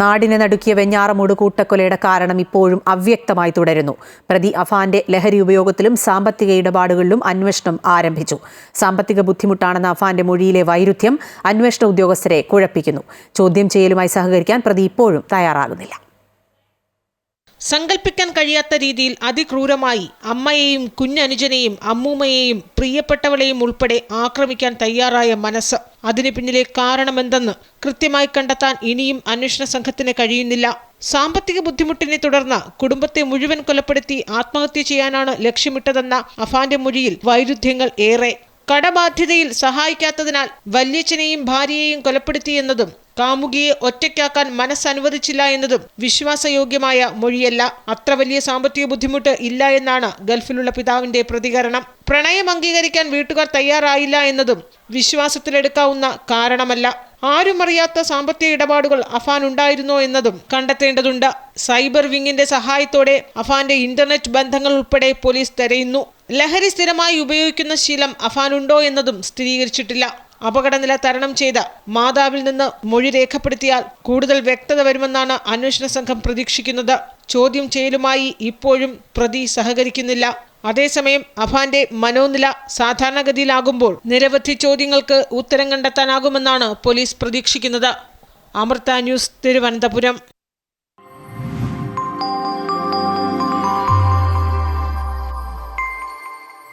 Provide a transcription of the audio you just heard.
നാടിനെ നടുക്കിയ വെഞ്ഞാറമൂട് കൂട്ടക്കൊലയുടെ കാരണം ഇപ്പോഴും അവ്യക്തമായി തുടരുന്നു. പ്രതി അഫാന്റെ ലഹരി ഉപയോഗത്തിലും സാമ്പത്തിക ഇടപാടുകളിലും അന്വേഷണം ആരംഭിച്ചു. സാമ്പത്തിക ബുദ്ധിമുട്ടാണെന്ന അഫാന്റെ മൊഴിയിലെ വൈരുദ്ധ്യം അന്വേഷണ ഉദ്യോഗസ്ഥരെ കുഴപ്പിക്കുന്നു. ചോദ്യം ചെയ്യലുമായി സഹകരിക്കാൻ പ്രതി ഇപ്പോഴും തയ്യാറാകുന്നില്ല. സങ്കല്പിക്കാൻ കഴിയാത്ത രീതിയിൽ അതിക്രൂരമായി അമ്മയെയും കുഞ്ഞനുജനെയും അമ്മൂമ്മയെയും പ്രിയപ്പെട്ടവളെയും ഉൾപ്പെടെ ആക്രമിക്കാൻ തയ്യാറായ മനസ്സ്, അതിന് പിന്നിലെ കാരണമെന്തെന്ന് കൃത്യമായി കണ്ടെത്താൻ ഇനിയും അന്വേഷണ സംഘത്തിന് കഴിയുന്നില്ല. സാമ്പത്തിക ബുദ്ധിമുട്ടിനെ തുടർന്ന് കുടുംബത്തെ മുഴുവൻ കൊലപ്പെടുത്തി ആത്മഹത്യ ചെയ്യാനാണ് ലക്ഷ്യമിട്ടതെന്ന അഫാന്റെ മൊഴിയിൽ വൈരുദ്ധ്യങ്ങൾ ഏറെ. കടബാധ്യതയിൽ സഹായിക്കാത്തതിനാൽ വല്യച്ഛനെയും ഭാര്യയെയും കൊലപ്പെടുത്തിയെന്നതും കാമുകിയെ ഒറ്റയ്ക്കാക്കാൻ മനസ്സനുവദിച്ചില്ല എന്നതും വിശ്വാസയോഗ്യമായ മൊഴിയല്ല. അത്ര വലിയ സാമ്പത്തിക ബുദ്ധിമുട്ട് ഇല്ല എന്നാണ് ഗൾഫിലുള്ള പിതാവിന്റെ പ്രതികരണം. പ്രണയം അംഗീകരിക്കാൻ വീട്ടുകാർ തയ്യാറായില്ല എന്നതും വിശ്വാസത്തിലെടുക്കാവുന്ന കാരണമല്ല. ആരുമറിയാത്ത സാമ്പത്തിക ഇടപാടുകൾ അഫാൻ ഉണ്ടായിരുന്നോ എന്നതും കണ്ടെത്തേണ്ടതുണ്ട്. സൈബർ വിങ്ങിന്റെ സഹായത്തോടെ അഫാന്റെ ഇന്റർനെറ്റ് ബന്ധങ്ങൾ ഉൾപ്പെടെ പോലീസ് തെരയുന്നു. ലഹരി സ്ഥിരമായി ഉപയോഗിക്കുന്ന ശീലം അഫാനുണ്ടോ എന്നതും സ്ഥിരീകരിച്ചിട്ടില്ല. അപകടനില തരണം ചെയ്ത മാതാവിൽ നിന്ന് മൊഴി രേഖപ്പെടുത്തിയാൽ കൂടുതൽ വ്യക്തത വരുമെന്നാണ് അന്വേഷണ സംഘം പ്രതീക്ഷിക്കുന്നത്. ചോദ്യം ചെയ്യലുമായി ഇപ്പോഴും പ്രതി സഹകരിക്കുന്നില്ല. അതേസമയം അഫാന്റെ മനോനില സാധാരണഗതിയിലാകുമ്പോൾ നിരവധി ചോദ്യങ്ങൾക്ക് ഉത്തരം കണ്ടെത്താനാകുമെന്നാണ് പോലീസ് പ്രതീക്ഷിക്കുന്നത്. അമൃത ന്യൂസ്, തിരുവനന്തപുരം.